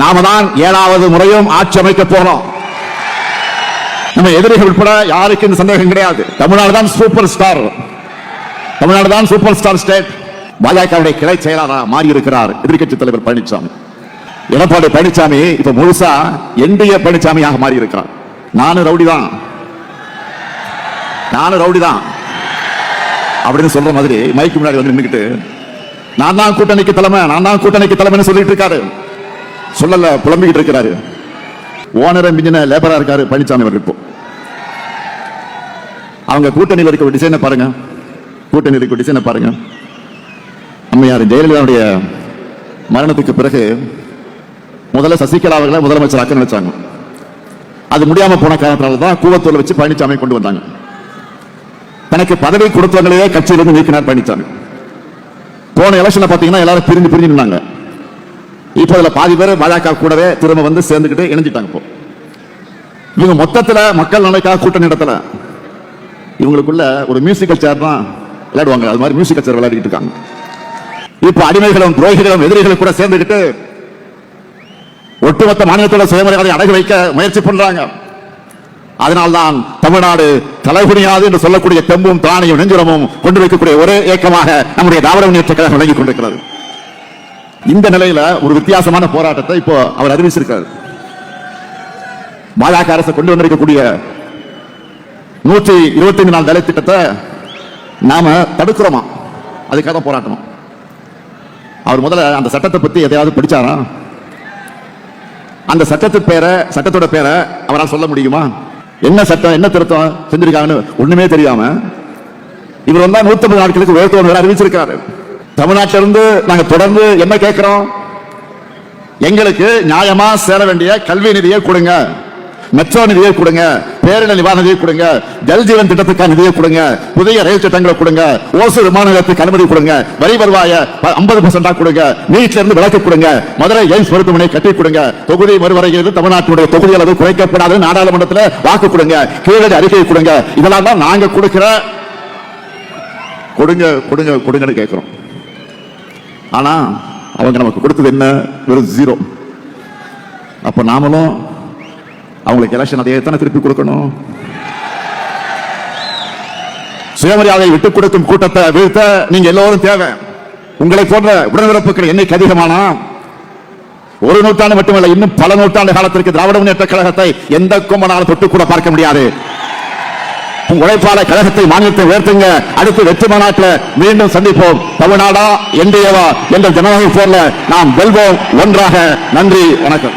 நாம தான் 7வது முறையும் ஆட்சி அமைக்க போறோம். நம்ம எதிரிகள் உட்பட யாருக்கு இந்த சந்தேகம் கிடையாது. தமிழ்நாடு தான் சூப்பர் ஸ்டார், தமிழ்நாடு தான் சூப்பர் ஸ்டார் ஸ்டேட். பாஜகவுடைய கிளை செயலாளராக மாறி இருக்கிறார் எதிர்க்கட்சி தலைவர் பழனிசாமி. எடப்பாடி பழனிசாமி இப்ப முழுசா என்டிஏ பழனிசாமியாக மாறி இருக்கிறார். நானும் ரவுடி தான் அப்படின்னு சொல்ற மாதிரி மைக்கு முன்னாடி வந்து நின்னுக்கிட்டு நான் தான் கூட்டணிக்கு தலைமைன்னு சொல்லிட்டு இருக்காரு. சொல்லல, புலம்பிக்கிட்டு இருக்கிறாரு. ஓனரை மிஞ்சின லேபரா இருக்காரு பழனிசாமி அவர்கள். இப்போ அவங்க கூட்டணியில் இருக்க டிசைனை பாருங்க, கூட்டணியில் இருக்க டிசைனை பாருங்க. அம்மையார் ஜெயலலிதாவுடைய மரணத்துக்கு பிறகு முதல்ல சசிகலா அவர்களை முதலமைச்சராக்க நினைச்சாங்க. அது முடியாம போன காரணத்தால தான் கூவத்தூர்ல வச்சு பழனிசாமி கொண்டு வந்தாங்க. தனக்கு பதவி கொடுத்தவங்களையே கட்சியிலிருந்து நீக்கினார் பழனிசாமி. போன எலெக்ஷன்ல பாத்தீங்கன்னா எல்லாரும் பிரிஞ்சு நின்னாங்க. இப்போ அதுல பாதி பேர் பாஜக கூடவே திரும்ப வந்து சேர்ந்துக்கிட்டு இணைஞ்சிட்டாங்க. இப்போ இவங்க மொத்தத்துல மக்கள் நலனுக்காக கூட்டணி நடத்தல, இவங்களுக்குள்ள ஒரு மியூசிக்கல் சேர் தான் விளையாடுவாங்க. அது மாதிரி மியூசிக்கல் சேர் விளையாடிட்டு இருக்காங்க. இப்ப அடிமைகளும் துரோகிகளும் எதிரிகளும் கூட சேர்ந்துக்கிட்டு ஒட்டுமொத்த மாநிலத்தோட சுயமரியாதை அடகு வைக்க முயற்சி பண்றாங்க. அதனால்தான் தமிழ்நாடு தலைகுனியாது என்று சொல்லக்கூடிய தெம்பும் தானையும் நெஞ்சுரமும் கொண்டு வைக்கக்கூடிய ஒரே இயக்கமாக நம்முடைய திராவிட முன்னேற்ற கழகம் விளங்கிக் கொண்டிருக்கிறது. இந்த நிலையில ஒரு வித்தியாசமான போராட்டத்தை இப்போ அவர் அறிவிச்சிருக்கார். பாஜக அரசு கொண்டு வந்திருக்கக்கூடிய 125 நாள் வேலை திட்டத்தை நாம தடுக்கிறோமா, அதுக்காக போராட்டணும். அவர் முதல்ல அந்த சட்டத்தை பத்தி எதையாவது படிச்சாரா? அந்த சட்டத்தோட பேரை அவரால் சொல்ல முடியுமா? என்ன சட்டம், என்ன திருத்தம் செஞ்சிருக்காங்கன்னு ஒண்ணுமே தெரியாம இவர் வந்தா 150 நாட்களுக்கு உயர்த்துவோம் அறிவிச்சிருக்காரு. தமிழ்நாட்டிலிருந்து நாங்க தொடர்ந்து என்ன கேட்கிறோம்? எங்களுக்கு நியாயமா சேர வேண்டிய கல்வி நிதியை கொடுங்க, மெட்ரோ நிதியை கொடுங்க, பேரிடர் நிவாரண நிதியை கொடுங்க, ஜல் ஜீவன் திட்டத்துக்கான நிதியை கொடுங்க, புதிய ரயில் திட்டங்களை கொடுங்க, ஓசூர் விமான நிலையத்துக்கு அனுமதி கொடுங்க, வரி வருவாய 50% கொடுங்க, நீட்ல இருந்து விலக்கு கொடுங்க, மதுரை எய்ம்ஸ் மருத்துவமனை கட்டி கொடுங்க, தொகுதி மறுவரையில் தமிழ்நாட்டுடைய தொகுதி அளவு குறைக்கப்படாது நாடாளுமன்றத்தில் வாக்கு கொடுங்க, கீழடி அறிக்கை கொடுங்க. இதெல்லாம் தான் நாங்க கொடுக்கிற கொடுங்கன்னு கேட்கிறோம். ஆனா அவங்க நமக்கு கொடுத்தது என்ன? வெறும் 0. அப்ப நாமளும் அவங்களுக்கு எலெக்ஷன் அதே தானே திருப்பி கொடுக்கணும். சுயமரியாதை விட்டுக் கொடுக்கும் கூட்டத்தை வீழ்த்த நீங்க எல்லோரும் தேவை. உங்களை போன்ற உடனிருப்புகள் எண்ணிக்கை அதிகமானா 1 நூற்றாண்டு மட்டுமல்ல, இன்னும் பல நூற்றாண்டு காலத்திற்கு திராவிட முன்னேற்ற கழகத்தை எந்த கொம்பனாலும் தொட்டு கூட பார்க்க முடியாது. உழைப்பாளர் கழகத்தை மாநிலத்தை உயர்த்துங்க. அடுத்து வெற்றி மாநாட்டில் மீண்டும் சந்திப்போம். தமிழ்நாடா என்டிஏவா என்ற ஜனநாயக போர்ல நாம் வெல்வோம் ஒன்றாக. நன்றி, வணக்கம்.